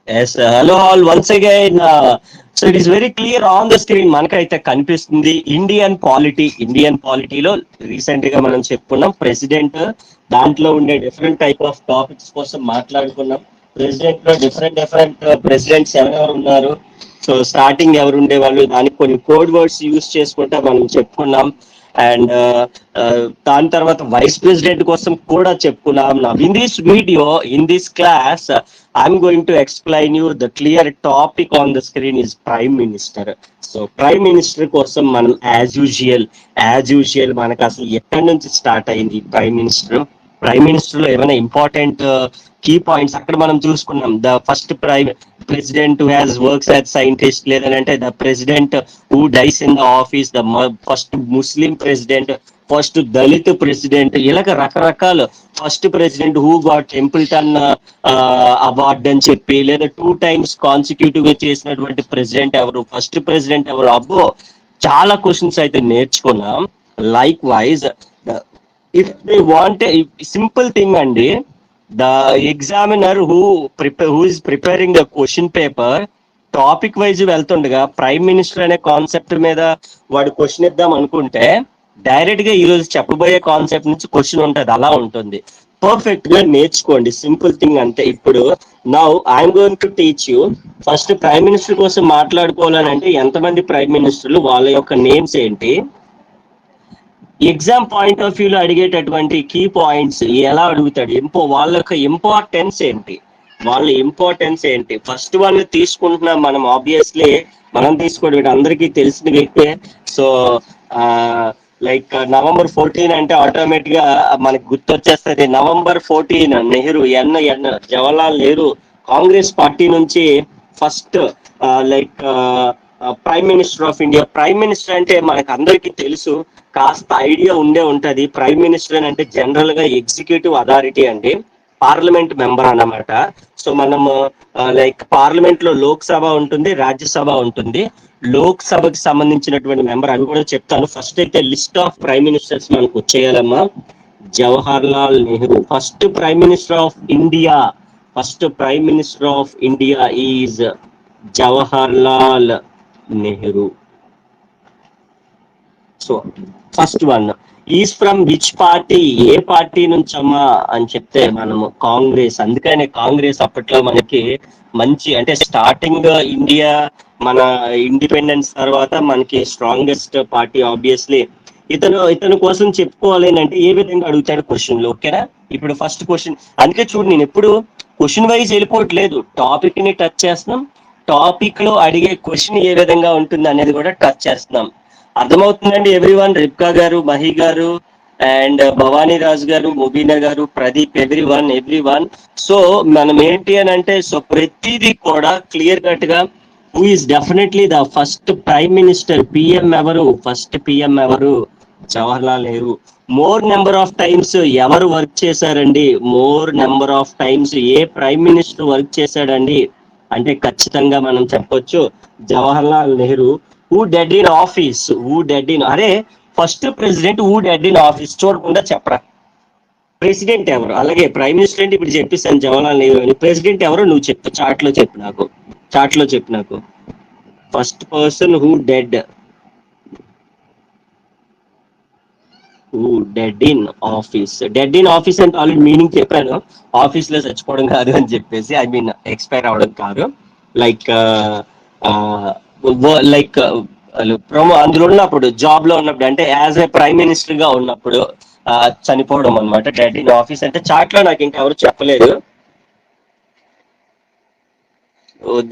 Yes, hello all once again. So it is very clear on the screen. మనకైతే కనిపిస్తుంది Indian పాలిటీలో recent గా మనం చెప్పుకున్నాం ప్రెసిడెంట్. దాంట్లో ఉండే డిఫరెంట్ టైప్ ఆఫ్ టాపిక్స్ కోసం మాట్లాడుకున్నాం. ప్రెసిడెంట్ లో డిఫరెంట్ ప్రెసిడెంట్స్ ఎవరెవరు ఉన్నారు, సో స్టార్టింగ్ ఎవరు ఉండేవాళ్ళు, దానికి కొన్ని కోడ్ వర్డ్స్ యూజ్ చేసుకుంటా మనం చెప్పుకున్నాం. అండ్ దాని తర్వాత వైస్ ప్రెసిడెంట్ కోసం కూడా చెప్పుకున్నాం. In this video, in this class, I'm going to explain you the clear topic on the screen is prime minister. So prime minister కోసం మనం యాజ్ యూజువల్ మనకు అసలు ఎక్కడి నుంచి స్టార్ట్ అయింది ప్రైమ్ మినిస్టర్ లో ఏమైనా ఇంపార్టెంట్ కీ పాయింట్స్ అక్కడ మనం చూసుకున్నాం. The first president who has works as scientist, లేదంటే the president who dies in the office, the first Muslim president, first Dalit president, ఇలాగ రకరకాల first president who got Templeton award అని చెప్పి, లేదా 2 times కాన్సిక్యూటివ్ గా చేసినటువంటి ప్రెసిడెంట్ ఎవరు, ఫస్ట్ ప్రెసిడెంట్ ఎవరు, అబ్బో చాలా క్వశ్చన్స్ అయితే నేర్చుకున్నాం. Likewise if they want simple thing అండి, the examiner who is preparing the question paper topic wise వెళ్తుండగా ప్రైమ్ మినిస్టర్ అనే కాన్సెప్ట్ మీద వాడు క్వశ్చన్ ఇద్దాం అనుకుంటే డైరెక్ట్ గా ఈ రోజు చెప్పబోయే కాన్సెప్ట్ నుంచి క్వశ్చన్ ఉంటది, అలా ఉంటుంది. పర్ఫెక్ట్ గా నేర్చుకోండి, సింపుల్ థింగ్ అంతే. ఇప్పుడు now I'm going to teach you. First prime minister కోసం మాట్లాడుకోవాలని అంటే ఎంతమంది ప్రైమ్ మినిస్టర్లు, వాళ్ళ యొక్క నేమ్స్ ఏంటి, ఎగ్జామ్ పాయింట్ ఆఫ్ వ్యూలో అడిగేటటువంటి కీ పాయింట్స్ ఎలా అడుగుతాడు, వాళ్ళ యొక్క ఇంపార్టెన్స్ ఏంటి. ఫస్ట్ వన్ తీసుకుంటున్నాం మనం, ఆబ్వియస్లీ మనం తీసుకోవడం అందరికీ తెలిసిన వ్యక్తే. సో లైక్ November 14 అంటే ఆటోమేటిక్ గా మనకి గుర్తొచ్చేస్తుంది. November 14 నెహ్రూ, జవహర్లాల్ నెహ్రూ కాంగ్రెస్ పార్టీ నుంచి first like prime minister of India. Prime minister అంటే మనకు అందరికీ తెలుసు, కాస్త ఐడియా ఉంటది. ప్రైమ్ మినిస్టర్ అంటే జనరల్ గా ఎగ్జిక్యూటివ్ అథారిటీ అండి, పార్లమెంట్ మెంబర్ అన్నమాట. సో మనము లైక్ పార్లమెంట్ లో లోక్సభ ఉంటుంది, రాజ్యసభ ఉంటుంది. లోక్ సభకి సంబంధించినటువంటి మెంబర్ అవి కూడా చెప్తాను. ఫస్ట్ అయితే లిస్ట్ ఆఫ్ ప్రైమ్ మినిస్టర్స్ మనకు వచ్చేయాలమ్మా. Jawaharlal Nehru first prime minister of India is Jawaharlal Nehru. So first one is from which party, ఏ పార్టీ నుంచమ్మా అని చెప్తే మనము కాంగ్రెస్. అందుకనే కాంగ్రెస్ అప్పట్లో మనకి మంచి, అంటే స్టార్టింగ్ ఇండియా మన ఇండిపెండెన్స్ తర్వాత మనకి స్ట్రాంగెస్ట్ పార్టీ. ఆబ్వియస్లీ ఇతను కోసం చెప్పుకోవాలి అంటే ఏ విధంగా అడుగుతాడు క్వశ్చన్లు, ఓకేనా. ఇప్పుడు ఫస్ట్ క్వశ్చన్, అందుకే చూడు నేను ఎప్పుడు క్వశ్చన్ వైజ్ వెళ్ళిపోవట్లేదు, టాపిక్ ని టచ్ చేస్తున్నాం. టాపిక్ లో అడిగే క్వశ్చన్ ఏ విధంగా ఉంటుంది అనేది కూడా టచ్ చేస్తున్నాం. అర్థమవుతుందండి ఎవ్రీవన్? రిబ్కా గారు, మహి గారు, అండ్ భవానీ రాజు గారు, ముబీనా గారు, ప్రదీప్, ఎవ్రీవన్. సో మనం ఏంటి అని అంటే, సో ప్రతిదీ కూడా క్లియర్ కట్ గా who is definitely the first prime minister, first PM ఎవరు, Jawaharlal Nehru. More number of times ఎవరు వర్క్ చేశారండి, more number of times a prime minister work చేశాడండి అంటే ఖచ్చితంగా మనం చెప్పొచ్చు Jawaharlal Nehru. Who dead in office, అరే first president who dead in office చూడకుండా చెప్పరా. ప్రెసిడెంట్ ఎవరు, అలాగే ప్రైమ్ మినిస్టర్ అంటే ఇప్పుడు చెప్పిస్తాను జవహర్లాల్ నెహ్రూ అని. ప్రెసిడెంట్ ఎవరు నువ్వు చెప్పు, చార్ట్ లో చెప్పు నాకు. First person who dead in office. అంటే ఆల్రెడీ మీనింగ్ చెప్పాను, ఆఫీస్ లో చచ్చిపోవడం కాదు అని చెప్పేసి, ఐ మీన్ ఎక్స్పైర్ అవడం కాదు. లైక్ అందులో ఉన్నప్పుడు, జాబ్ లో ఉన్నప్పుడు, అంటే యాజ్ ఏ ప్రైమ్ మినిస్టర్ గా ఉన్నప్పుడు చనిపోవడం అనమాట. డెడ్ ఇన్ ఆఫీస్ అంటే చార్ట్ లో నాకు ఇంకెవరు చెప్పలేదు.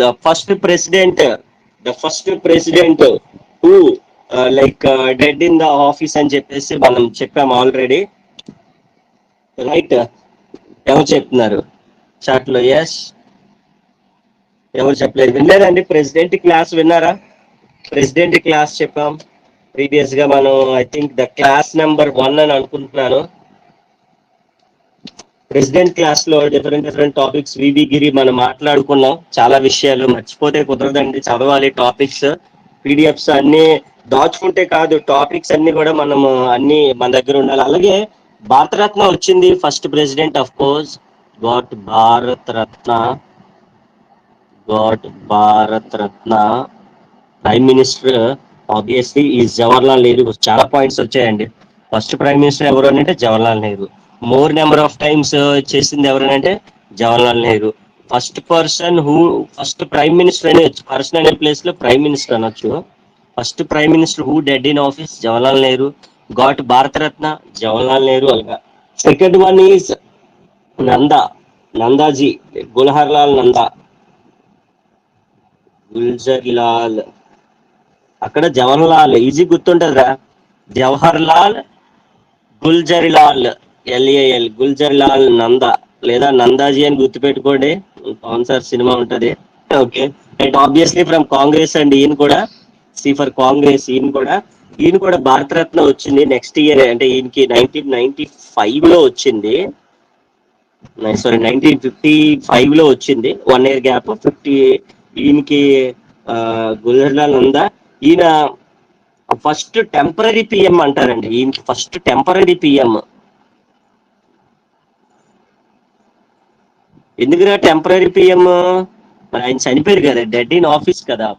The first president who like dead in the office అని చెప్పేసి మనం చెప్పాము ఆల్రెడీ, రైట్. ఎవరు చెప్తున్నారు చాట్ లో? ఎస్, ఎవరు చెప్పలేదు, విన్నారండి? ప్రెసిడెంట్ క్లాస్ విన్నారా? ప్రెసిడెంట్ క్లాస్ చెప్పాం ప్రీవియస్ గా మనం. I think the class number 1 అని అనుకుంటున్నాను. ప్రెసిడెంట్ క్లాస్ లో డిఫరెంట్ టాపిక్స్ వివి గిరి మనం మాట్లాడుకున్నాం. చాలా విషయాలు మర్చిపోతే కుదరదండి, చదవాలి టాపిక్స్. పీడిఎఫ్స్ అన్ని దాచుకుంటే కాదు, టాపిక్స్ అన్ని కూడా మనం అన్ని మన దగ్గర ఉండాలి. అలాగే భారతరత్న వచ్చింది first president, of course got Bharat Ratna. Got Bharat Ratna prime minister obviously ఈ జవహర్లాల్ నెహ్రూ. చాలా పాయింట్స్ వచ్చాయండి. ఫస్ట్ ప్రైమ్ మినిస్టర్ ఎవరు అని అంటే Jawaharlal Nehru. More number of times చేసింది ఎవరు అంటే Jawaharlal Nehru. First person who first prime minister అనే పర్సన్ అనే ప్లేస్ లో ప్రైమ్ మినిస్టర్ అనొచ్చు. First prime minister who dead in office Jawaharlal Nehru. Got Bharat Ratna Jawaharlal Nehru అలగా. Second one is Nanda, నందాజీ, గుల్హర్లాల్ Nanda, గుల్జర్లాల్. అక్కడ జవహర్లాల్ ఈజీ గుర్తుంటదిరా. జవహర్లాల్ గుల్జర్లాల్, ఎల్ఏఎల్, గుల్జర్లాల్ నందా లేదా నందాజీ అని గుర్తుపెట్టుకోండి. పవన్ సార్ సినిమా ఉంటది. Okay. And obviously from Congress and ఈయన కూడా సి ఫర్ కాంగ్రెస్. ఈయన కూడా భారతరత్న వచ్చింది నెక్స్ట్ ఇయర్. అంటే ఈయనకి 1995 లో వచ్చింది. సారీ 1955 లో వచ్చింది. 1 year గ్యాప్ 50. ఈయనకి గుజర్లాల్ నందా. ఈయన ఫస్ట్ టెంపరీ పిఎం అంటారండి. ఈయనకి ఫస్ట్ టెంపరీ పిఎం. ఎందుకురా టెంపరీ పిఎం? మరి ఆయన చనిపోయారు కదా, డెడ్ ఇన్ ఆఫీస్ కదా.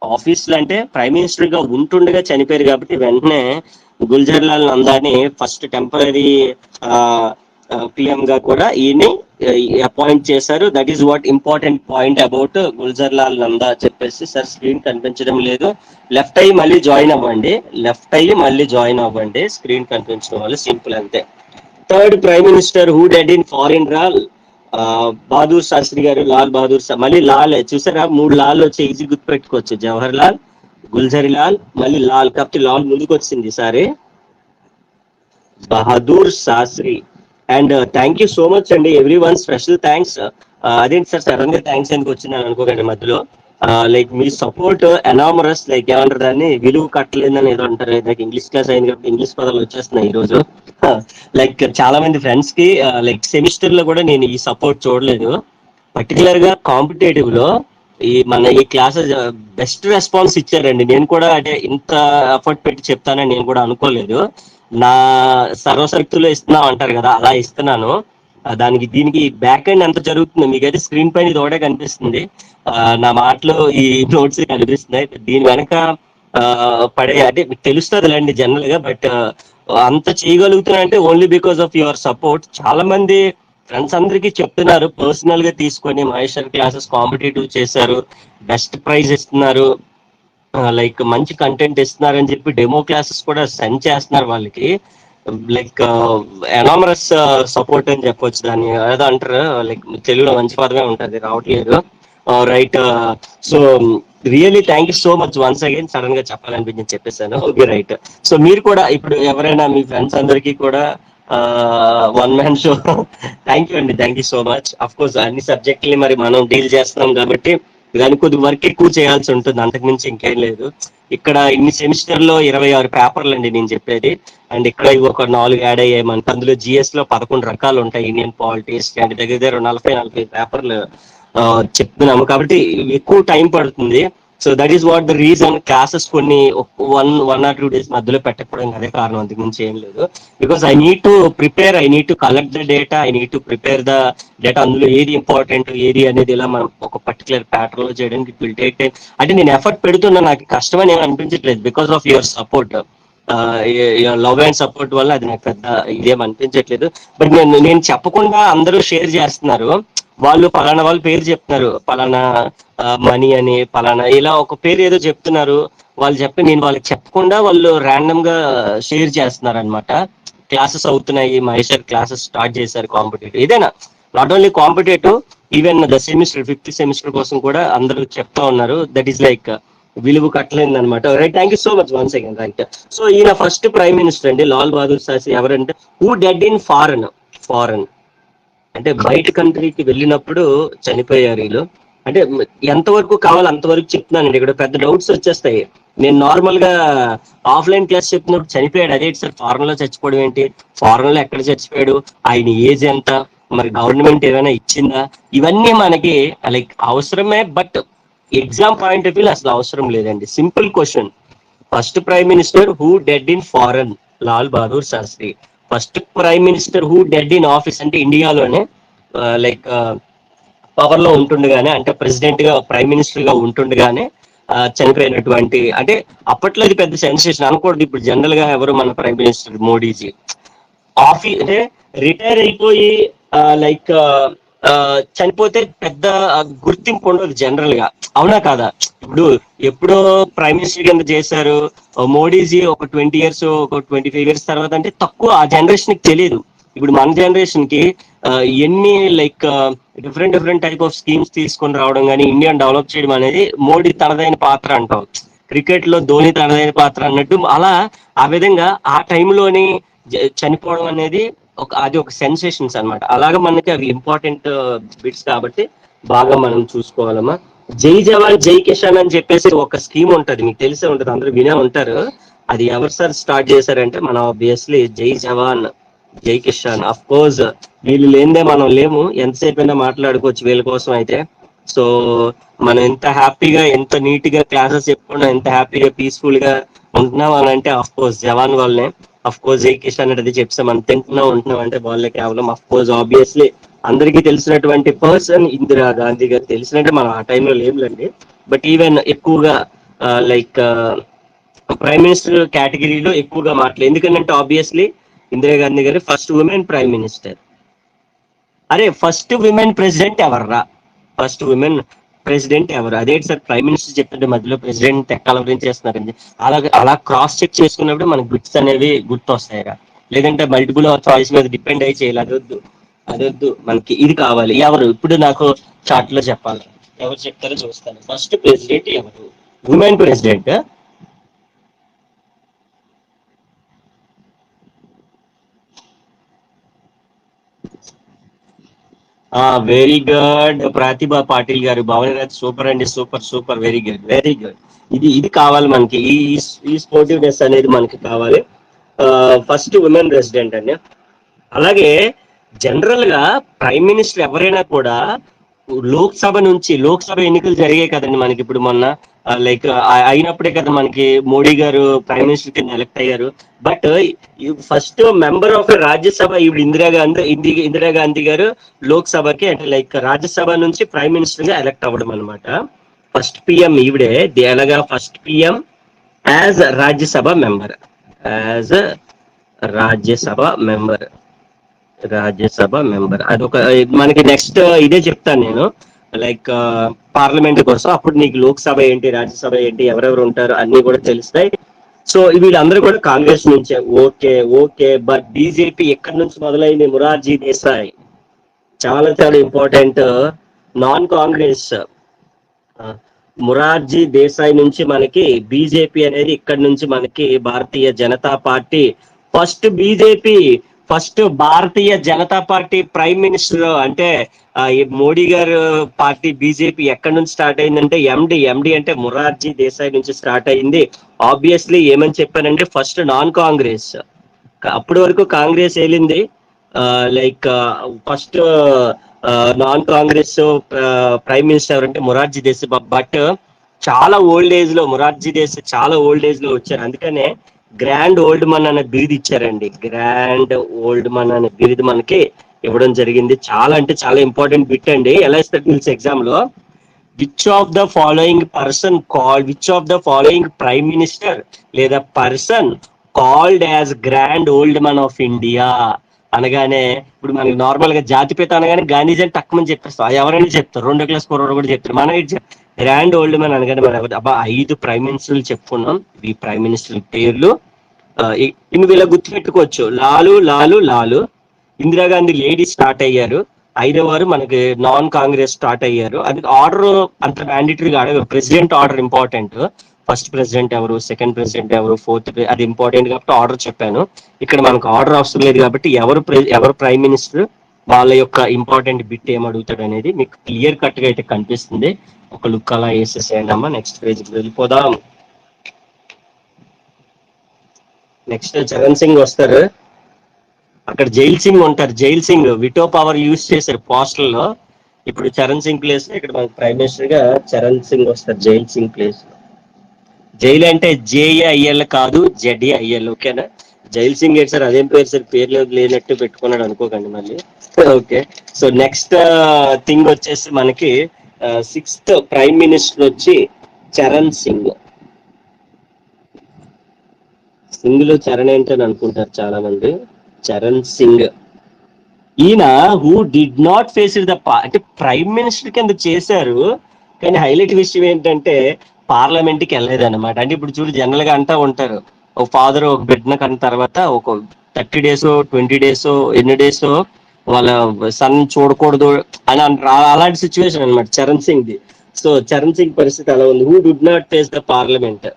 ఆఫీస్ లో అంటే ప్రైమ్ మినిస్టర్ గా ఉంటుండగా చనిపోయారు కాబట్టి వెంటనే గుల్జర్లాల్ నందాని ఫస్ట్ టెంపరీ పిఎం గా కూడా ఈయన్ని అపాయింట్ చేశారు. That is what important point about Gulzarilal Nanda చెప్పేసి. సార్ స్క్రీన్ కనిపించడం లేదు. లెఫ్ట్ అయ్యి మళ్ళీ జాయిన్ అవ్వండి. స్క్రీన్ కనిపించడం వల్ల సింపుల్ అంతే. Third prime minister who dead in foreign రా, బహదూర్ శాస్త్రి గారు. లాల్ బహదూర్ మళ్ళీ లాల్ చూసారా, 3 లాల్ వచ్చి ఈజీ గుర్తుపెట్టుకోవచ్చు. జవహర్ లాల్, గుల్జరీ లాల్, మళ్ళీ లాల్. కాబట్టి లాల్ ముందుకు వచ్చింది ఈసారి. Bahadur Shastri. And thank you so much అండి ఎవ్రీ వన్. Special thanks. అదేంటి సార్ సడన్ గా థ్యాంక్స్ ఎందుకు వచ్చిందని అనుకోకండి మధ్యలో. లైక్ మీ సపోర్ట్ ఎనామరస్. లైక్ ఏమంటారు దాన్ని, విలువ కట్టలేదని ఏదో అంటారు. నాకు ఇంగ్లీష్ క్లాస్ అయింది కాబట్టి ఇంగ్లీష్ పదాలు వచ్చేస్తున్నాయి ఈ రోజు. లైక్ చాలా మంది ఫ్రెండ్స్ కి లైక్ సెమిస్టర్ లో కూడా నేను ఈ సపోర్ట్ చూడలేదు. పర్టికులర్ గా కాంపిటేటివ్ లో ఈ క్లాసెస్ బెస్ట్ రెస్పాన్స్ ఇచ్చారండి. నేను కూడా అంటే ఇంత ఎఫర్ట్ పెట్టి చెప్తానని నేను కూడా అనుకోలేదు. నా సర్వశక్తులు ఇస్తున్నాం అంటారు కదా, అలా ఇస్తున్నాను. దానికి దీనికి బ్యాక్ ఎండ్ ఎంత జరుగుతుంది మీకైతే స్క్రీన్ పైన ఇది ఒకటే కనిపిస్తుంది. నా మాటలు ఈ నోట్స్ కనిపిస్తున్నాయి. దీని వెనక ఆ, పడే అంటే మీకు తెలుస్తుంది జనరల్ గా. బట్ అంత చేయగలుగుతున్నా అంటే only because of your support. చాలా మంది ఫ్రెండ్స్ అందరికీ చెప్తున్నారు, పర్సనల్ గా తీసుకొని మహేశ్వర్ క్లాసెస్ కాంపిటేటివ్ చేశారు, బెస్ట్ ప్రైజ్ ఇస్తున్నారు, లైక్ మంచి కంటెంట్ ఇస్తున్నారు అని చెప్పి డెమో క్లాసెస్ కూడా సెండ్ చేస్తున్నారు వాళ్ళకి. లైక్ ఎనామరస్ సపోర్ట్ అని చెప్పొచ్చు దాన్ని. ఏదో అంటారు లైక్ తెలుగులో మంచి పదమే ఉంటది, రావట్లేదు. Right. So really thank you so much once again. Sudden గా చెప్పాలనిపించింది చెప్పేసాను. Okay right. సో మీరు కూడా ఇప్పుడు ఎవరైనా మీ ఫ్రెండ్స్ అందరికీ కూడా one man show. Thank you అండి, thank you so much. Of course అన్ని సబ్జెక్టులు మరి మనం డీల్ చేస్తున్నాం కాబట్టి దానికి కొద్ది వర్క్ ఎక్కువ చేయాల్సి ఉంటుంది, అంతకుమించి ఇంకేం లేదు. ఇక్కడ ఇన్ని సెమిస్టర్ లో 26 పేపర్లు అండి నేను చెప్పేది. అండ్ ఇక్కడ ఇవి ఒక 4 యాడ్ అయ్యాయి మనకి. అందులో జిఎస్ లో 11 రకాలు ఉంటాయి. ఇండియన్ పాలిటిక్స్ అంటే దగ్గర దగ్గర 40-45 పేపర్లు చెప్తున్నాము కాబట్టి ఎక్కువ టైం పడుతుంది. So that is what the reason. Classes కొన్ని 1 or 2 days మధ్యలో పెట్టకపోవడం అదే కారణం, అంతకు మించి ఏం లేదు. Because I need to prepare, I need to collect the data, I need to prepare the data. అందులో ఏది ఇంపార్టెంట్ ఏది అనేది ఇలా మనం ఒక పర్టికులర్ ప్యాటర్న్ లో చేయడానికి ఇట్ విల్ టేక్ టైం. అంటే నేను ఎఫర్ట్ పెడుతున్నా, నాకు కష్టమని ఏమి అనిపించట్లేదు. Because of your support, love and support వల్ల అది నాకు పెద్ద ఇదేం అనిపించట్లేదు. బట్ నేను చెప్పకుండా అందరూ షేర్ చేస్తున్నారు. వాళ్ళు పలానా వాళ్ళ పేరు చెప్తున్నారు, పలానా మనీ అని, పలానా ఇలా ఒక పేరు ఏదో చెప్తున్నారు. వాళ్ళు చెప్పి నేను వాళ్ళకి చెప్పకుండా వాళ్ళు ర్యాండమ్ గా షేర్ చేస్తున్నారు అనమాట. క్లాసెస్ అవుతున్నాయి, మహేశ్వర్ క్లాసెస్ స్టార్ట్ చేశారు కాంపిటేటివ్. ఏదైనా not only competitive, even the semester 5th semester కోసం కూడా అందరూ చెప్తా ఉన్నారు. దట్ ఈస్ లైక్ విలువ కట్టలేదు అనమాట. Right. Thank you so much once again. Right. So ఈయన ఫస్ట్ ప్రైమ్ మినిస్టర్ అండి, లాల్ బహదూర్ శాస్త్రి. ఎవరంటే who dead in foreign. Foreign అంటే బయట కంట్రీకి వెళ్ళినప్పుడు చనిపోయారు వీళ్ళు. అంటే ఎంతవరకు కావాలో అంతవరకు చెప్తున్నానండి. ఇక్కడ పెద్ద డౌట్స్ వచ్చేస్తాయి. నేను నార్మల్ గా ఆఫ్లైన్ క్లాస్ చెప్పినప్పుడు చనిపోయాడు, అదేంటి సార్ ఫారెన్ లో చచ్చిపోవడం ఏంటి, ఫారెన్ లో ఎక్కడ చచ్చిపోయాడు, ఆయన ఏజ్ ఎంత, మరి గవర్నమెంట్ ఏమైనా ఇచ్చిందా, ఇవన్నీ మనకి లైక్ అవసరమే. But exam point of view అసలు అవసరం లేదండి. Simple question. First prime minister who dead in foreign, Lal Bahadur Shastri. First prime minister who dead in office అంటే ఇండియాలోనే లైక్ పవర్ లో ఉంటుండగానే, అంటే ప్రెసిడెంట్ గా ప్రైమ్ మినిస్టర్ గా ఉంటుండగానే చనిపోయినటువంటి, అంటే అప్పట్లో ఇది పెద్ద సెన్సేషన్ అనకూడదు. ఇప్పుడు జనరల్ గా ఎవరు మన ప్రైమ్ మినిస్టర్ మోడీజీ అంటే రిటైర్ అయిపోయి లైక్ చనిపోతే పెద్ద గుర్తింపు ఉండదు జనరల్ గా, అవునా కాదా? ఇప్పుడు ఎప్పుడో ప్రైమ్ మినిస్టర్ కింద చేశారు మోడీజీ, ఒక 20 years ఒక 25 years తర్వాత అంటే తక్కువ, ఆ జనరేషన్ కి తెలియదు. ఇప్పుడు మన జనరేషన్ కి ఎన్ని like different different type of schemes తీసుకొని రావడం కానీ, ఇండియాని డెవలప్ చేయడం అనేది మోడీ తనదైన పాత్ర అంటాం. క్రికెట్ లో ధోని తనదైన పాత్ర అన్నట్టు అలా, ఆ విధంగా ఆ టైంలోని చనిపోవడం అనేది అది ఒక సెన్సేషన్స్ అన్నమాట. అలాగే మనకి అవి ఇంపార్టెంట్ బిట్స్ కాబట్టి బాగా మనం చూసుకోవాలమ్మా. జై జవాన్ జై కిసాన్ అని చెప్పేసి ఒక స్కీమ్ ఉంటది, మీకు తెలిసే ఉంటది, అందరూ వినే ఉంటారు. అది ఎవరు సార్ స్టార్ట్ చేశారంటే మన ఆబ్వియస్లీ జై జవాన్ జై కిసాన్. అఫ్ కోర్స్ వీళ్ళు లేనిదే మనం లేము, ఎంతసేపు అయినా మాట్లాడుకోవచ్చు వీళ్ళ కోసం అయితే. సో మనం ఎంత హ్యాపీగా, ఎంత నీట్ గా క్లాసెస్ చెప్పుకున్నా, ఎంత హ్యాపీగా పీస్ఫుల్ గా ఉంటున్నాం అని అంటే అఫ్ కోర్స్ జవాన్ వాళ్ళనే. అఫ్ కోర్స్ జై కిసాన్ అనేది చెప్తే మనం తింటున్నాం ఉంటున్నాం అంటే వాళ్ళే కేవలం. అఫ్ కోర్స్ ఆబ్వియస్లీ అందరికీ తెలిసినటువంటి పర్సన్ ఇందిరా గాంధీ గారు. తెలిసినట్టే మనం ఆ టైంలో లేములండి, బట్ ఈవెన్ ఎక్కువగా లైక్ ప్రైమ్ మినిస్టర్ కేటగిరీలో ఎక్కువగా మాట్లాడు, ఎందుకంటే ఆబ్వియస్లీ ఇందిరా గాంధీ గారు ఫస్ట్ ఉమెన్ ప్రైమ్ మినిస్టర్. అరే ఫస్ట్ విమెన్ ప్రెసిడెంట్ ఎవర్రా? ఫస్ట్ విమెన్ ప్రెసిడెంట్ ఎవరు? అదేంటి సార్ ప్రైమ్ మినిస్టర్ చెప్తుంటే మధ్యలో ప్రెసిడెంట్ ఎక్కాల గురించి చేస్తున్నారండి. అలా క్రాస్ చెక్ చేసుకున్నప్పుడు మనకు బిట్స్ అనేవి గుర్తొస్తాయిరా. లేదంటే మల్టిపుల్ చాయిస్ మీద డిపెండ్ అయ్యి చేయాలి, అదొద్దు. అదొద్దు, మనకి ఇది కావాలి. ఎవరు ఇప్పుడు నాకు చార్ట్ లో చెప్పాలి, ఎవరు చెప్తారో చూస్తాను. ఫస్ట్ ప్రెసిడెంట్ ఎవరు? Women president. వెరీ గుడ్ ప్రతిభా పాటిల్ గారు, భవనరాజ్ సూపర్ అండి, super super, very good very good. ఇది కావాలి మనకి, ఈ స్పోర్టివ్నెస్ అనేది మనకి కావాలి. ఫస్ట్ ఉమెన్ ప్రెసిడెంట్ అండి. అలాగే జనరల్ గా ప్రైమ్ మినిస్టర్ ఎవరైనా కూడా లోక్సభ నుంచి, లోక్సభ ఎన్నికలు జరిగాయి కదండి మనకి ఇప్పుడు మొన్న, లైక్ అయినప్పుడే కదా మనకి మోడీ గారు ప్రైమ్ మినిస్టర్ కింద ఎలక్ట్ అయ్యారు. But first member of Rajya Sabha ఇప్పుడు ఇందిరా గాంధీ గారు లోక్సభకి, అంటే లైక్ రాజ్యసభ నుంచి ప్రైమ్ మినిస్టర్ గా ఎలక్ట్ అవ్వడం అనమాట. ఫస్ట్ పిఎం ఈవిడే. ఎలాగా first PM as Rajya Sabha member, as Rajya Sabha member, Rajya Sabha member. అదొక మనకి నెక్స్ట్ ఇదే చెప్తాను నేను, లైక్ పార్లమెంట్ కోసం. అప్పుడు నీకు లోక్సభ ఏంటి, రాజ్యసభ ఏంటి, ఎవరెవరు ఉంటారు అన్ని కూడా తెలుస్తాయి. సో వీళ్ళందరూ కూడా కాంగ్రెస్ నుంచే. ఓకే ఓకే, బట్ బీజేపీ ఎక్కడి నుంచి మొదలైంది? మురార్జీ దేశాయ్, చాలా చాలా ఇంపార్టెంట్. నాన్ కాంగ్రెస్ మురార్జీ దేశాయ్ నుంచి మనకి బీజేపీ అనేది, ఇక్కడ నుంచి మనకి Bharatiya Janata party. First BJP, first Bharatiya Janata party prime minister అంటే ఈ మోడీ గారు పార్టీ బీజేపీ ఎక్కడి నుంచి స్టార్ట్ అయిందంటే ఎండి అంటే మురార్జీ దేశాయ్ నుంచి స్టార్ట్ అయింది. ఆబ్వియస్లీ ఏమని చెప్పానంటే ఫస్ట్ నాన్ కాంగ్రెస్, అప్పటి వరకు కాంగ్రెస్ ఏలింది. Like first non Congress prime minister ఎవరంటే మొరార్జీ దేశాయ్. బట్ చాలా ఓల్డ్ ఏజ్ లో మొరార్జీ దేశాయ్ చాలా ఓల్డ్ ఏజ్ లో వచ్చారు, అందుకనే గ్రాండ్ ఓల్డ్ మన్ అనే బిరుదు ఇచ్చారండి. గ్రాండ్ ఓల్డ్ మన్ అనే బిరుదు మనకి ఇవ్వడం జరిగింది. చాలా అంటే చాలా ఇంపార్టెంట్ బిట్ అండి. ఎలా ఇస్తారు తెలుసు ఎగ్జామ్ లో? Which of the following prime minister లేదా person called as grand old man of India అనగానే, ఇప్పుడు మనకి నార్మల్ గా జాతిపిత అనగానే గాంధీజీ అని తక్కువ చెప్పేస్తాం, ఎవరైనా చెప్తారు, 2 క్లాస్ కుర్రోడు కూడా చెప్తారు. మనం గ్రాండ్ ఓల్డ్ మన్ అనగానే మనం అబ్బా 5 ప్రైమ్ మినిస్టర్లు చెప్పుకున్నాం. ఈ ప్రైమ్ మినిస్టర్ పేర్లు ఇవి వీళ్ళ గుర్తుపెట్టుకోవచ్చు. లాలు లాలు లాలు, ఇందిరాగాంధీ లేడీ స్టార్ట్ అయ్యారు. 5వ వారు మనకి నాన్ కాంగ్రెస్ స్టార్ట్ అయ్యారు. అది ఆర్డర్ అంత మ్యాండేటరీగా అడగదు, president order important. First president ఎవరు, సెకండ్ ప్రెసిడెంట్ ఎవరు, ఫోర్త్ అది ఇంపార్టెంట్ కాబట్టి ఆర్డర్ చెప్పాను. ఇక్కడ మనకు ఆర్డర్ అవసరం లేదు కాబట్టి ఎవరు ప్రైమ్ మినిస్టర్, వాళ్ళ యొక్క ఇంపార్టెంట్ బిట్ ఏం అడుగుతాడు అనేది మీకు క్లియర్ కట్ గా అయితే కనిపిస్తుంది. ఒక లుక్ అలా వేసేసేయండి అమ్మా. నెక్స్ట్ పేజ్కి వెళ్ళిపోదాం. నెక్స్ట్ చరణ్ సింగ్ వస్తారు, అక్కడ జైల్ సింగ్ ఉంటారు. Jail Singh veto power use చేశారు పోస్టల్ లో. ఇప్పుడు చరణ్ సింగ్ ప్లేస్ లో ఇక్కడ మనకి ప్రైమ్ మినిస్టర్ గా చరణ్ సింగ్ వస్తారు జైల్ సింగ్ ప్లేస్ లో. జైలు అంటే జేఏఐఎల్ కాదు, జెడ్ఏఐఎల్, ఓకేనా? జైల్ సింగ్ ఏంటి సార్, అదేం పేరు సార్, పేర్లు లేనట్టు పెట్టుకున్నాడు అనుకోకండి మళ్ళీ. ఓకే. సో నెక్స్ట్ థింగ్ వచ్చేసి మనకి సిక్స్త్ ప్రైమ్ మినిస్టర్ వచ్చి చరణ్ సింగ్. సింగ్ లో చరణ్ ఏంటని అనుకుంటారు చాలా మంది. చరణ్ సింగ్ ఈయన who did not face the అంటే ప్రైమ్ మినిస్టర్ కింద చేశారు, కానీ హైలైట్ విషయం ఏంటంటే పార్లమెంట్ కి వెళ్ళలేదు అనమాట. అంటే ఇప్పుడు చూడు జనరల్ గా అంటా ఉంటారు, ఒక ఫాదర్ ఒక బిడ్డను కన్న తర్వాత ఒక 30 days 20 days ఎన్ని డేస్ వాళ్ళ సన్ చూడకూడదు అని అంటారు. అలాంటి సిచ్యువేషన్ అనమాట చరణ్ సింగ్ ది. సో చరణ్ సింగ్ పరిస్థితి అలా ఉంది. Who డుడ్ not face the parliament,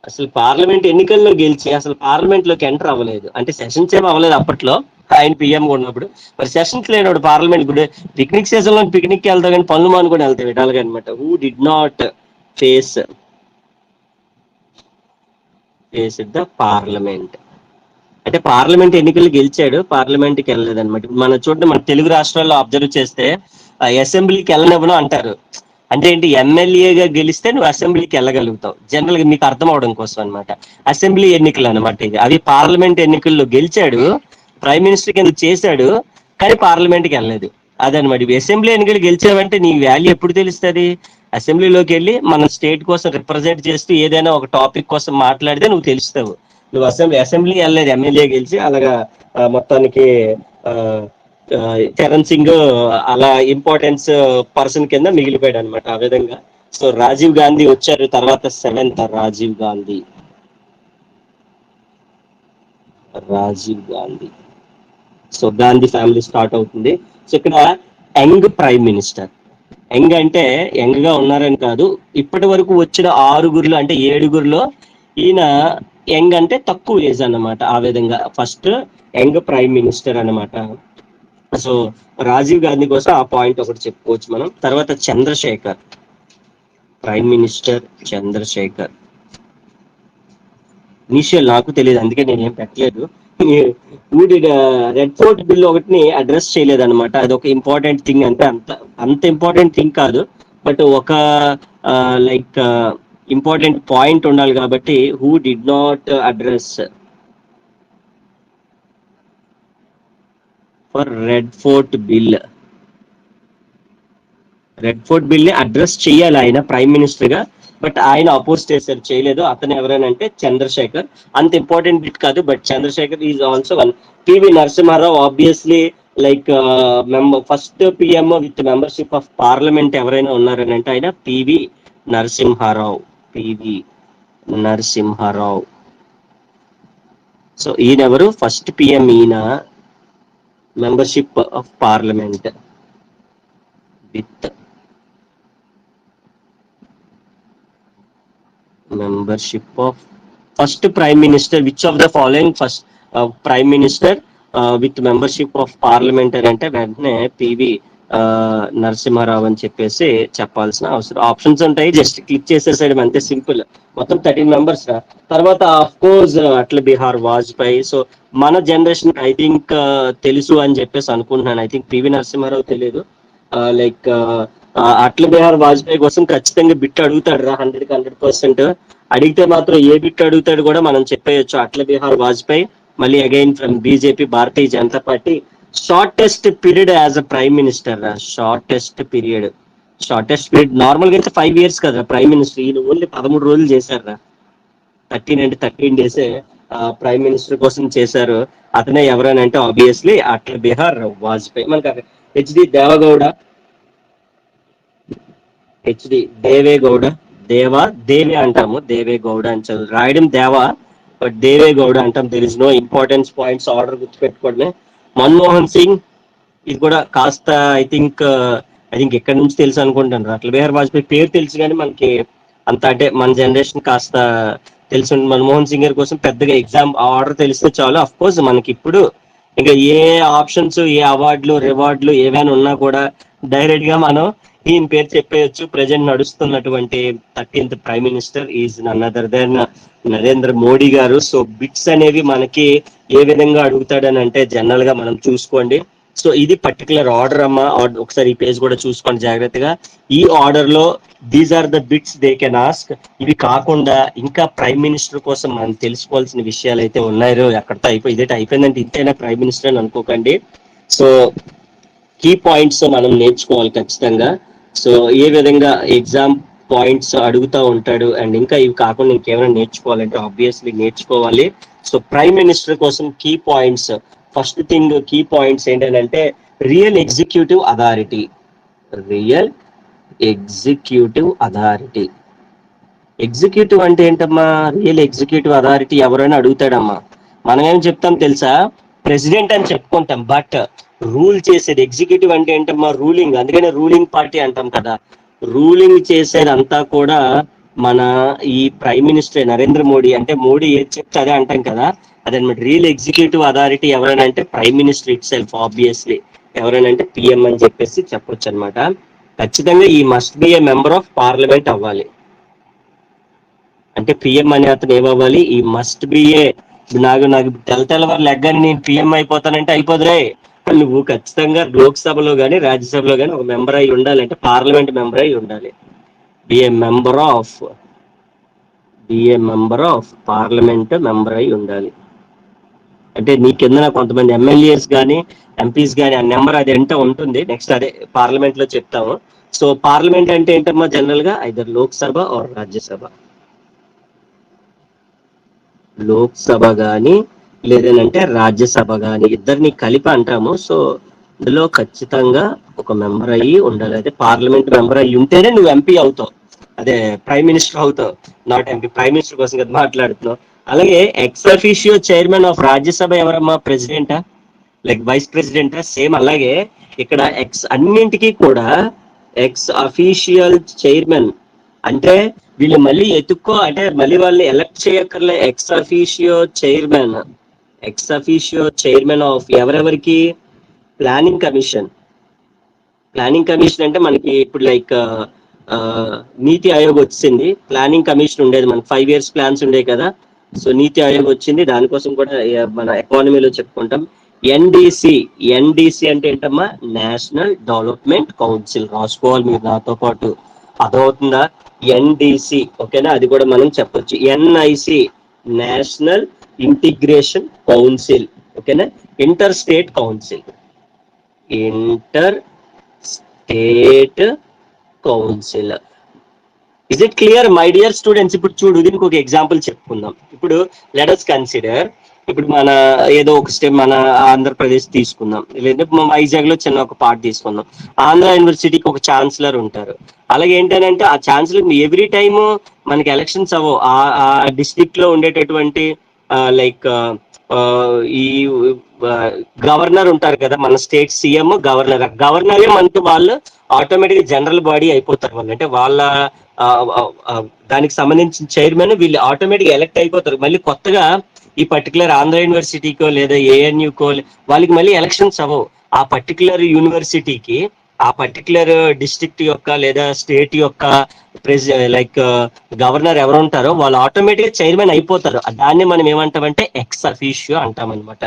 అసలు పార్లమెంట్ ఎన్నికల్లో గెలిచి అసలు పార్లమెంట్ లోకి ఎంటర్ అవ్వలేదు. అంటే సెషన్స్ ఏమి అవ్వలేదు అప్పట్లో ఆయన పిఎం ఉన్నప్పుడు. మరి సెషన్స్ లేనప్పుడు పార్లమెంట్ ఇప్పుడు పిక్నిక్ సీజన్ లో పిక్నిక్ వెళ్తావు కానీ పనులు మానుకొని వెళ్తాయి విధాలుగా అనమాట. Who did not face face the parliament, అంటే పార్లమెంట్ ఎన్నికలు గెలిచాడు, పార్లమెంట్ కి వెళ్ళలేదు అనమాట. మనం చూడండి మన తెలుగు రాష్ట్రాల్లో అబ్జర్వ్ చేస్తే అసెంబ్లీకి వెళ్ళనివ్వను అంటారు. అంటే ఏంటి, ఎమ్మెల్యేగా గెలిస్తే నువ్వు అసెంబ్లీకి వెళ్ళగలుగుతావు, జనరల్ గా మీకు అర్థం అవడం కోసం అనమాట. అసెంబ్లీ ఎన్నికలు అనమాట ఇది. అవి పార్లమెంట్ ఎన్నికల్లో గెలిచాడు, ప్రైమ్ మినిస్టర్ కింద చేశాడు, కానీ పార్లమెంట్ కి వెళ్ళలేదు. అదనమాట. ఇవి అసెంబ్లీ ఎన్నికలు గెలిచావంటే నీ వాల్యూ ఎప్పుడు తెలుస్తుంది, అసెంబ్లీలోకి వెళ్ళి మన స్టేట్ కోసం రిప్రజెంట్ చేస్తూ ఏదైనా ఒక టాపిక్ కోసం మాట్లాడితే నువ్వు తెలుస్తావు. నువ్వు అసెంబ్లీ వెళ్ళలేదు, ఎమ్మెల్యే గెలిచి అలాగా మొత్తానికి ఆ, ఆ, చరణ్ సింగ్ అలా ఇంపార్టెన్స్ పర్సన్ కింద మిగిలిపోయాడు అనమాట ఆ విధంగా. సో రాజీవ్ గాంధీ వచ్చారు తర్వాత, seventh Rajiv Gandhi. Rajiv Gandhi, so Gandhi family start అవుతుంది. సో ఇక్కడ యంగ్ ప్రైమ్ మినిస్టర్. యంగ్ అంటే యంగ్ గా ఉన్నారని కాదు, ఇప్పటి వరకు వచ్చిన ఆరుగురులో అంటే ఏడుగురులో ఈయన యంగ్ అంటే తక్కువ ఏజ్ అన్నమాట. ఆ విధంగా ఫస్ట్ యంగ్ ప్రైమ్ మినిస్టర్ అన్నమాట. సో రాజీవ్ గాంధీ కోసం ఆ పాయింట్ ఒకటి చెప్పుకోవచ్చు మనం. తర్వాత Chandrashekhar, prime minister Chandrashekhar. Initial నాకు తెలియదు, అందుకే నేను ఏం పెట్టలేదు. రెడ్ ఫోర్ట్ బిల్ ఒకటిని అడ్రస్ చేయలేదు అనమాట. అది ఒక ఇంపార్టెంట్ థింగ్, అంటే అంత అంత ఇంపార్టెంట్ థింగ్ కాదు, బట్ ఒక లైక్ ఇంపార్టెంట్ పాయింట్ ఉండాలి కాబట్టి who did not address for Red Fort bill. Red Fort bill ని అడ్రస్ చేయాలి ఆయన ప్రైమ్ మినిస్టర్ గా, బట్ ఆయన అపోజ్ చేశారు, చేయలేదు. అతను ఎవరైనా అంటే చంద్రశేఖర్. అంత ఇంపార్టెంట్ బిట్ కాదు, but Chandrashekhar is also one. PV Narasimha Rao obviously like first PM with membership of parliament ఎవరైనా ఉన్నారని అంటే ఆయన PV Narasimha Rao. PV Narasimha Rao. So ఈయన ఎవరు, ఫస్ట్ పిఎం ఈయన, membership of parliament with membership of first prime minister, which of the following first prime minister with membership of parliament అంటే వెంటనే PV Narasimha Rao అని చెప్పేసి చెప్పాల్సిన అవసరం. ఆప్షన్స్ ఉంటాయి, జస్ట్ క్లిక్ చేసేసాడు అంతే, సింపుల్. మొత్తం 13 మెంబర్స్. తర్వాత of course Atal Bihar Vajpayee. So మన జనరేషన్ ఐ థింక్ తెలుసు అని చెప్పేసి అనుకుంటున్నాను. ఐ థింక్ పివి నరసింహారావు తెలియదు. లైక్ అటల్ బిహార్ వాజ్పేయి కోసం ఖచ్చితంగా బిట్ అడుగుతాడు రా, 100% అడిగితే మాత్రం ఏ బిట్ అడుగుతాడు కూడా మనం చెప్పేయచ్చు. అటల్ బిహార్ వాజ్పేయి మళ్ళీ again from BJP, Bharatiya Janata party. Shortest period as a prime minister రా, షార్టెస్ట్ పీరియడ్ నార్మల్ గా అయితే 5 years కదా ప్రైమ్ మినిస్టర్, ఈయన ఓన్లీ 13 రోజులు చేశారు. 13 డేసే ప్రైమ్ మినిస్టర్ కోసం చేశారు. అతనే ఎవరైనా అంటే ఆబ్వియస్లీ అటల్ బిహార్ వాజ్పేయి. మనకి దేవగౌడ, దేవేగౌడ, దేవి అంటాము, దేవేగౌడ అని చదువు రాయడం దేవా, బట్ దేవేగౌడ అంటాం. There is no importance points, order గుర్తుపెట్టుకోవడమే. మన్మోహన్ సింగ్, ఇది కూడా కాస్త ఐ థింక్ ఎక్కడి నుంచి తెలుసు అనుకుంటాను. అటల్ బిహార్ వాజ్పేయి పేరు తెలుసు కానీ మనకి అంత, అంటే మన జనరేషన్ కాస్త తెలుసు. మన్మోహన్ సింగ్ గారి కోసం పెద్దగా ఎగ్జామ్ ఆర్డర్ తెలిస్తే చాలు. అఫ్ కోర్స్ మనకి ఇప్పుడు ఇంకా ఏ ఆప్షన్స్, ఏ అవార్డులు రివార్డులు ఏవైనా ఉన్నా కూడా డైరెక్ట్ గా మనం ఈయన పేరు చెప్పేయచ్చు. ప్రజెంట్ నడుస్తున్నటువంటి 13th prime minister is none other than Narendra Modi గారు. సో బిట్స్ అనేవి మనకి ఏ విధంగా అడుగుతాడని అంటే జనరల్ గా మనం చూసుకోండి, సో ఇది పర్టికులర్ ఆర్డర్ అమ్మా. ఒకసారి ఈ పేజ్ కూడా చూసుకోండి జాగ్రత్తగా. ఈ ఆర్డర్ లో these are the bits they can ask. ఇవి కాకుండా ఇంకా ప్రైమ్ మినిస్టర్ కోసం మనం తెలుసుకోవాల్సిన విషయాలు అయితే ఉన్నాయో. ఎక్కడితో ఇదేట అయిపోయిందంటే ఇంతైనా ప్రైమ్ మినిస్టర్ అని అనుకోకండి. సో కీ పాయింట్స్ మనం నేర్చుకోవాలి ఖచ్చితంగా. సో ఏ విధంగా ఎగ్జామ్ పాయింట్స్ అడుగుతూ ఉంటాడు, అండ్ ఇంకా ఇవి కాకుండా ఇంకేమైనా నేర్చుకోవాలంటే ఆబ్వియస్లీ నేర్చుకోవాలి. సో ప్రైమ్ మినిస్టర్ కోసం key points, first thing key points ఏంటంటే real executive authority. Real executive authority. Executive అంటే ఏంటమ్మా? రియల్ ఎగ్జిక్యూటివ్ అథారిటీ ఎవరైనా అడుగుతాడమ్మా. మనం ఏం చెప్తాం తెలుసా? ప్రెసిడెంట్ అని చెప్పుకుంటాం. బట్ రూల్ చేసేది ఎగ్జిక్యూటివ్ అంటే ఏంటమ్మా? రూలింగ్. అందుకనే రూలింగ్ పార్టీ అంటాం కదా. రూలింగ్ చేసేదంతా కూడా మన ఈ ప్రైమ్ మినిస్టర్ నరేంద్ర మోడీ. అంటే మోడీ ఏది చెప్తే అదే అంటాం కదా, అదనమాట. రియల్ ఎగ్జిక్యూటివ్ అథారిటీ ఎవరైనా అంటే prime minister it self. Obviously ఎవరైనా అంటే పిఎం అని చెప్పేసి చెప్పొచ్చు అనమాట. ఖచ్చితంగా ఈ must be a member of parliament అవ్వాలి. అంటే పిఎం అనే అతను ఏమవ్వాలి? ఈ మస్ట్ బి ఏ. నాకు నాకు తెల్లవారు లెగ్గాని నేను పిఎం అయిపోతానంటే అయిపోదురే. నువ్వు ఖచ్చితంగా లోక్సభలో కానీ రాజ్యసభలో కానీ ఒక మెంబర్ అయి ఉండాలి. అంటే పార్లమెంట్ మెంబర్ అయి ఉండాలి. Be a member of parliament member అయి ఉండాలి. అంటే నీ కింద కొంతమంది ఎమ్మెల్యేస్ కానీ ఎంపీస్ కానీ ఆ నెంబర్ అది ఎంత ఉంటుంది. నెక్స్ట్ అదే పార్లమెంట్ లో చెప్తాము. సో పార్లమెంట్ అంటే ఏంటమ్మా? జనరల్ గా ఐదర్ లోక్సభ ఆర్ రాజ్యసభ. లోక్సభ కానీ లేదంటే రాజ్యసభ కానీ ఇద్దరిని కలిపి అంటాము. సో ఇందులో ఖచ్చితంగా ఒక మెంబర్ అయ్యి ఉండాలి. అయితే పార్లమెంట్ మెంబర్ అయ్యి ఉంటేనే నువ్వు ఎంపీ అవుతావు, అదే ప్రైమ్ మినిస్టర్ అవుతావు. Not MP. ప్రైమ్ మినిస్టర్ కోసం కదా మాట్లాడుతున్నావు. అలాగే X officio chairman of Rajya Sabha ఎవరమ్మా? ప్రెసిడెంటా లైక్ వైస్ ప్రెసిడెంటా? సేమ్ అలాగే ఇక్కడ ఎక్స్ అన్నింటికి కూడా ఎక్స్ అఫీషియల్ చైర్మన్ అంటే వీళ్ళు మళ్ళీ అంటే మళ్ళీ వాళ్ళని ఎలక్ట్ చేయక్కర్లే. ఎక్స్ అఫీషియో చైర్మన్ ఆఫ్ ఎవరెవరికి? Planning commission. అంటే మనకి ఇప్పుడు లైక్ నీతి ఆయోగ్ వచ్చింది. ప్లానింగ్ కమిషన్ ఉండేది మనకి 5 years ప్లాన్స్ ఉండేవి కదా. సో నీతి ఆయోగ్ వచ్చింది. దానికోసం కూడా మన ఎకానమీలో చెప్పుకుంటాం. ఎన్డిసి అంటే ఏంటమ్మా? National development council. రాసుకోవాలి మీరు నాతో పాటు. అర్థమవుతుందా? ఎన్డిసి. ఓకేనా? అది కూడా మనం చెప్పొచ్చు. NIC national integration council. ఓకేనా? Inter state council. Inter state council. Is it clear my dear students? ఇప్పుడు చూడు, దీనికి ఒక ఎగ్జాంపుల్ చెప్పుకుందాం. ఇప్పుడు లెట్ us కన్సిడర్, ఇప్పుడు మన ఏదో ఒక స్టెప్ మన ఆంధ్రప్రదేశ్ తీసుకుందాం, లేదంటే వైజాగ్ లో చిన్న ఒక పార్ట్ తీసుకుందాం. ఆంధ్ర యూనివర్సిటీకి ఒక ఛాన్సలర్ ఉంటారు. అలాగే ఏంటంటే ఆ ఛాన్సలర్ ఎవ్రీ టైమ్ మనకి ఎలక్షన్స్ అవ్వవు. ఆ డిస్ట్రిక్ట్ లో ఉండేటటువంటి లైక్ ఈ గవర్నర్ ఉంటారు కదా, మన స్టేట్ సీఎం గవర్నరే మనతో వాళ్ళు ఆటోమేటిక్ జనరల్ బాడీ అయిపోతారు. వాళ్ళు అంటే వాళ్ళ దానికి సంబంధించిన చైర్మన్ వీళ్ళు ఆటోమేటిక్ ఎలక్ట్ అయిపోతారు. మళ్ళీ కొత్తగా ఈ పర్టికులర్ ఆంధ్ర యూనివర్సిటీకో లేదా ఏఎన్యుకో వాళ్ళకి మళ్ళీ ఎలక్షన్స్ అవ్వవు. ఆ పర్టికులర్ యూనివర్సిటీకి ఆ పర్టికులర్ డిస్ట్రిక్ట్ యొక్క లేదా స్టేట్ యొక్క లైక్ గవర్నర్ ఎవరు ఉంటారో వాళ్ళు ఆటోమేటిక్ చైర్మన్ అయిపోతారు. దాన్ని మనం ఏమంటామంటే ఎక్స్ అఫీషియో అంటాం అనమాట.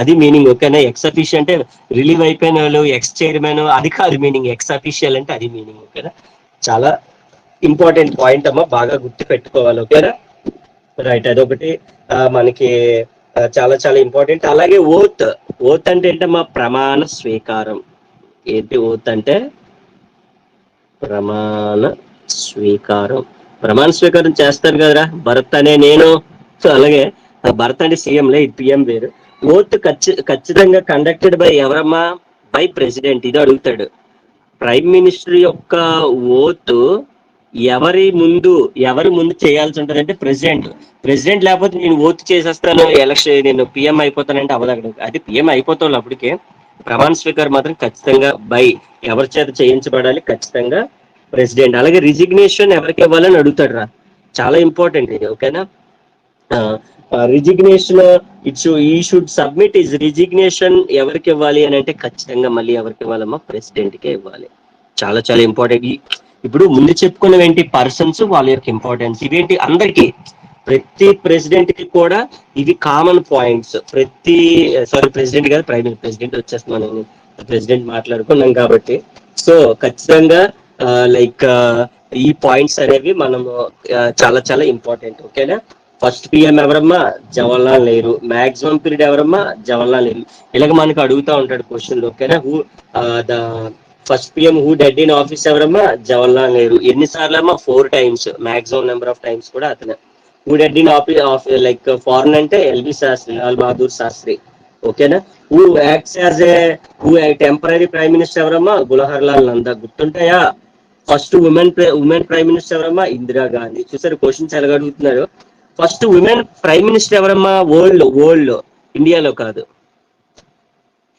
అది మీనింగ్. ఓకేనా? ఎక్స్ అఫీషియో అంటే రిలీవ్ అయిపోయిన వాళ్ళు ఎక్స్ చైర్మన్, అది కాదు మీనింగ్. ఎక్స్ అఫీషియల్ అంటే అది మీనింగ్. ఓకేనా? చాలా ఇంపార్టెంట్ పాయింట్ అమ్మా, బాగా గుర్తు పెట్టుకోవాలి. ఓకేనా? రైట్, అదొకటి మనకి చాలా చాలా ఇంపార్టెంట్. అలాగే ఓత్ అంటే ఏంటమ్మా? ప్రమాణ స్వీకారం. ఏంటి ఓత్ అంటే? ప్రమాణ స్వీకారం. ప్రమాణ స్వీకారం చేస్తారు కదరా భరత్ అనే నేను. సో అలాగే భరత్ అంటే సీఎంలే, ఇది పిఎం వేరు. ఓత్ ఖచ్చితంగా కండక్టెడ్ బై ఎవరమ్మా? By president. ఇది అడుగుతాడు. ప్రైమ్ మినిస్టర్ యొక్క ఓత్ ఎవరి ముందు చేయాల్సి ఉంటుంది అంటే ప్రెసిడెంట్ లేకపోతే నేను ఓత్ చేసేస్తాను, ఎలక్షన్ నేను పిఎం అయిపోతానంటే అవ్వదు. అది పిఎం అయిపోతాను అప్పటికే. ప్రమాణ స్వీకారం మాత్రం ఖచ్చితంగా ఎవరి చేత చేయించబడాలి? ఖచ్చితంగా ప్రెసిడెంట్. అలాగే రిజిగ్నేషన్ ఎవరికి ఇవ్వాలని అడుగుతాడు రా. చాలా ఇంపార్టెంట్ ఇది. ఓకేనా? రిజిగ్నేషన్ ఈ షుడ్ సబ్మిట్ ఇస్ రిజిగ్నేషన్ ఎవరికి ఇవ్వాలి అని అంటే ఖచ్చితంగా మళ్ళీ ఎవరికి ఇవ్వాలమ్మా? ప్రెసిడెంట్ కే ఇవ్వాలి. చాలా చాలా ఇంపార్టెంట్. ఇప్పుడు ముందు చెప్పుకున్నవి ఏంటి? పర్సన్స్, వాళ్ళ యొక్క ఇంపార్టెన్స్. ఇవేంటి అందరికి, ప్రతి ప్రెసిడెంట్ కి కూడా ఇవి కామన్ పాయింట్స్. ప్రెసిడెంట్ కాదు, ప్రైమ్ ప్రెసిడెంట్ వచ్చేస్తున్నాను. ప్రెసిడెంట్ మాట్లాడుకున్నాం కాబట్టి. సో ఖచ్చితంగా లైక్ ఈ పాయింట్స్ అనేవి మనము చాలా చాలా ఇంపార్టెంట్. ఓకేనా? ఫస్ట్ పిఎం ఎవరమ్మా? జవహర్లాల్ నెహ్రూ. మాక్సిమం పీరియడ్ ఎవరమ్మా? జవహర్లాల్ నెహ్రూ. ఇలాగ మనకు అడుగుతా ఉంటాడు క్వశ్చన్. ఓకేనా? Who the first PM who dead in office ఎవరమ్మా? జవహర్లాల్ నెహ్రూ. ఎన్నిసార్లు అమ్మా? 4 times. Maximum number of times కూడా అతనే. Who dead in off like foreign అంటే ఎల్బి శాస్త్రి, లాల్ బహదూర్ శాస్త్రి. ఓకేనా? Who acts as a who temporary prime minister ఎవరమ్మా? గులహర్లాల్ నందా. గుర్తుంటాయా? ఫస్ట్ ఉమెన్ ప్రైమ్ మినిస్టర్ ఎవరమ్మా? ఇందిరా గాంధీ. చూసారు క్వశ్చన్స్ ఎలా అడుగుతున్నారు. ఫస్ట్ ఉమెన్ ప్రైమ్ మినిస్టర్ ఎవరమ్మా? వరల్డ్ ఇండియాలో కాదు.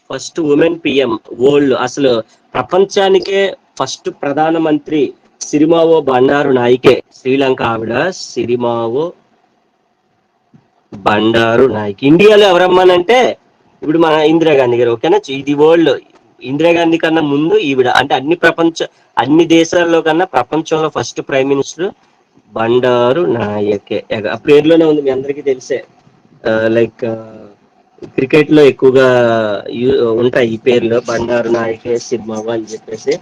ఫస్ట్ ఉమెన్ పిఎం వరల్డ్, అసలు ప్రపంచానికే ఫస్ట్ ప్రధానమంత్రి సిరిమావో బండారు నాయకే. శ్రీలంక ఆవిడ సిరిమావో బండారు నాయక్. ఇండియాలో ఎవరమ్మానంటే ఇప్పుడు మన ఇందిరాగాంధీ గారు. ఓకేనా? ఇది వరల్డ్. ఇందిరాగాంధీ కన్నా ముందు ఈవిడ. అంటే అన్ని దేశాల్లో కన్నా ప్రపంచంలో ఫస్ట్ ప్రైమ్ మినిస్టర్ బండారు నాయకే. ఆ పేరులోనే ఉంది, మీ అందరికీ తెలిసే. లైక్ క్రికెట్ లో ఎక్కువగా ఉంటాయి ఈ పేర్లు, బండారు నాయకే, సిరిమావ అని చెప్పేసి.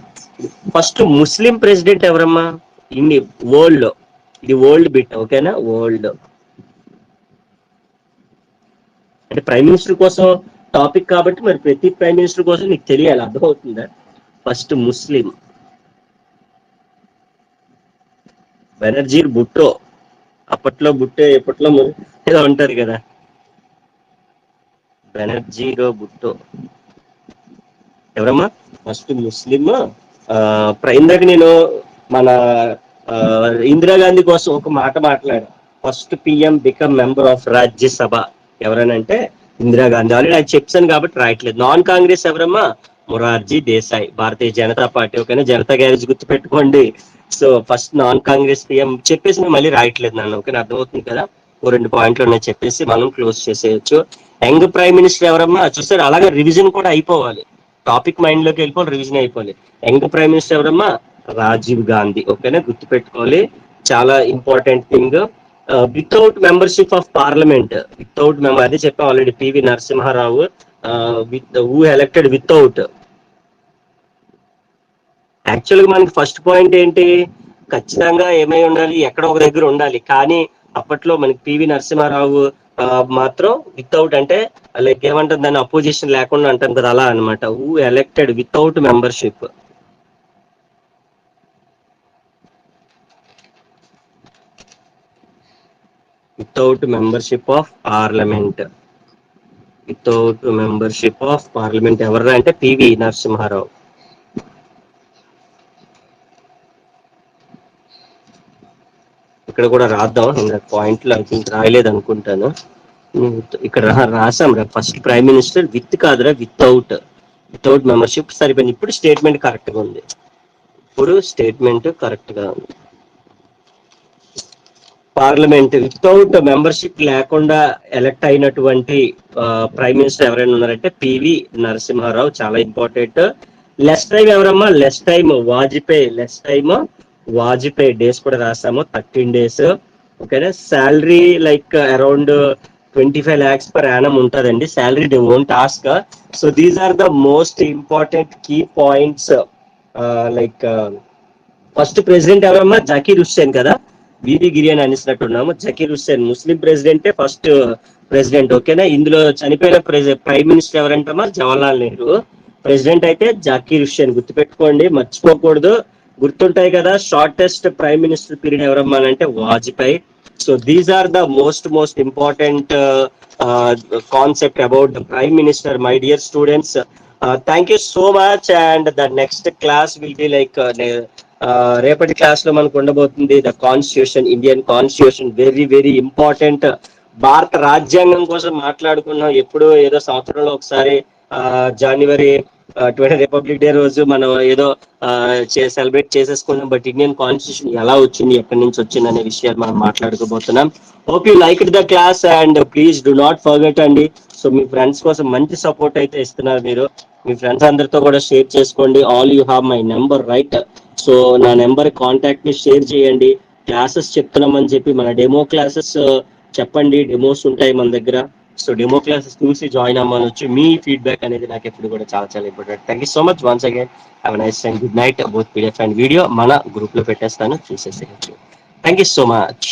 ఫస్ట్ ముస్లిం ప్రెసిడెంట్ ఎవరమ్మా? ఇండి వరల్డ్ లో. ఇది వరల్డ్ బిట్. ఓకేనా? వరల్డ్ అంటే ప్రైమ్ మినిస్టర్ కోసం టాపిక్ కాబట్టి మరి ప్రతి ప్రైమ్ మినిస్టర్ కోసం నీకు తెలియాలి. అర్థమవుతుందా? First Muslim Benazir Bhutto. అప్పట్లో భుట్టో, ఎప్పట్లో ఏదో ఉంటారు కదా. బెనర్జీరో భుట్టో ఎవరమ్మా? First Muslim. ఇందాక నేను మన ఇందిరాగాంధీ కోసం ఒక మాట మాట్లాడా. First PM become member of Rajya Sabha ఎవరనంటే ఇందిరాగాంధీ. ఆల్రెడీ అది చెప్పాను కాబట్టి రాయట్లేదు. నాన్ కాంగ్రెస్ ఎవరమ్మా? మొరార్జీ దేశాయ్, భారతీయ జనతా పార్టీ. ఓకేనా? జనతా గ్యారేజ్ గుర్తు పెట్టుకోండి. So first non Congress PM చెప్పేసి నేను మళ్ళీ రాయట్లేదు నన్ను. ఓకేనా? అర్థమవుతుంది కదా? ఓ 2 పాయింట్లు ఉన్నాయి చెప్పేసి మనం క్లోజ్ చేసేయచ్చు. యంగ్ ప్రైమ్ మినిస్టర్ ఎవరమ్మా? చూస్తారు, అలాగే రివిజన్ కూడా అయిపోవాలి. టాపిక్ మైండ్ లోకి వెళ్ళిపోవాలి, రివిజన్ అయిపోవాలి. యంగ్ ప్రైమ్ మినిస్టర్ ఎవరమ్మా? రాజీవ్ గాంధీ. ఓకేనా? గుర్తుపెట్టుకోవాలి, చాలా important thing. Without membership of parliament, without member, అదే చెప్పా already. PV Narasimha Rao who elected without. Actual గా మనకి ఫస్ట్ పాయింట్ ఏంటి? ఖచ్చితంగా ఏమై ఉండాలి? ఎక్కడ ఒక దగ్గర ఉండాలి. కానీ అప్పట్లో మనకి పివి నరసింహారావు మాత్రం వితౌట్ అంటే లైక్ ఏమంటారు దాన్ని, అపోజిషన్ లేకుండా అంటాం కదా, అలా అనమాట. Who elected without membership. Without membership of parliament. Without membership of parliament ఎవరు అంటే పివి నరసింహారావు. ఇక్కడ కూడా రాద్దాం. పాయింట్లు ఐ థింక్ రాయలేదు అనుకుంటాను. ఇక్కడ రాసాం రా. ఫస్ట్ ప్రైమ్ మినిస్టర్ విత్ కాదురా, వితౌట్ మెంబర్షిప్. సరిపోయింది. ఇప్పుడు స్టేట్మెంట్ కరెక్ట్ గా ఉంది. ఇప్పుడు స్టేట్మెంట్ కరెక్ట్ గా ఉంది. పార్లమెంట్ వితౌట్ మెంబర్షిప్ లేకుండా ఎలక్ట్ అయినటువంటి ప్రైమ్ మినిస్టర్ ఎవరైనా ఉన్నారంటే పివి నరసింహారావు. చాలా ఇంపార్టెంట్. లెస్ టైం ఎవరమ్మా? లెస్ టైం వాజ్పేయి డేస్ కూడా రాసాము, 13 days. ఓకేనా? Salary like around 25 lakhs per annum ఉంటుందండి salary. They won't ask. So these are the most important key points. Like first president ఎవరమ్మా? జకీర్ హుస్సేన్ కదా. బీబీ గిరి అని అనిసినట్టున్నాము. జకీర్ హుస్సేన్ ముస్లిం ప్రెసిడెంటే ఫస్ట్ ప్రెసిడెంట్. ఓకేనా? ఇందులో చనిపోయిన ప్రైమ్ మినిస్టర్ ఎవరంటమ్మా? జవహర్లాల్ నెహ్రూ. ప్రెసిడెంట్ అయితే జకీర్ హుస్సేన్. గుర్తుపెట్టుకోండి, మర్చిపోకూడదు. గుర్తుంటాయి కదా. షార్టెస్ట్ ప్రైమ్ మినిస్టర్ పీరియడ్ ఎవరమ్మా అంటే Vajpayee. So these are the most important concept about the prime minister, my dear students. Thank you so much. And the next class will be like రేపటి class లో మనకు ఉండబోతుంది the constitution, Indian constitution. Very very important. భారత రాజ్యాంగం కోసం మాట్లాడుకున్నాం ఎప్పుడో ఏదో సంవత్సరంలో ఒకసారి. జనవరి 20 రిపబ్లిక్ డే రోజు మనం ఏదో సెలబ్రేట్ చేసేసుకున్నాం. బట్ ఇండియన్ కాన్స్టిట్యూషన్ ఎలా వచ్చింది, ఎక్కడి నుంచి వచ్చింది అనే విషయాలు మనం మాట్లాడుకోబోతున్నాం. Hope you like the class and please do not forget అండి. సో మీ ఫ్రెండ్స్ కోసం మంచి సపోర్ట్ అయితే ఇస్తున్నారు మీరు. మీ ఫ్రెండ్స్ అందరితో కూడా షేర్ చేసుకోండి. All you have my number right. So నా నెంబర్ కాంటాక్ట్ ని షేర్ చేయండి. క్లాసెస్ చెప్తున్నామని చెప్పి మన డెమో క్లాసెస్ చెప్పండి. డెమోస్ ఉంటాయి మన దగ్గర. సో డెమో క్లాసెస్ చూసి జాయిన్ అవ్వనొచ్చు. మీ ఫీడ్బ్యాక్ అనేది నాకు ఎప్పుడు కూడా చాలా చాలా important. Thank you so much once again. Have a nice and good night. Both PDF and video మన గ్రూప్ లో పెట్టేస్తాను, చూసేసేయచ్చు. Thank you so much.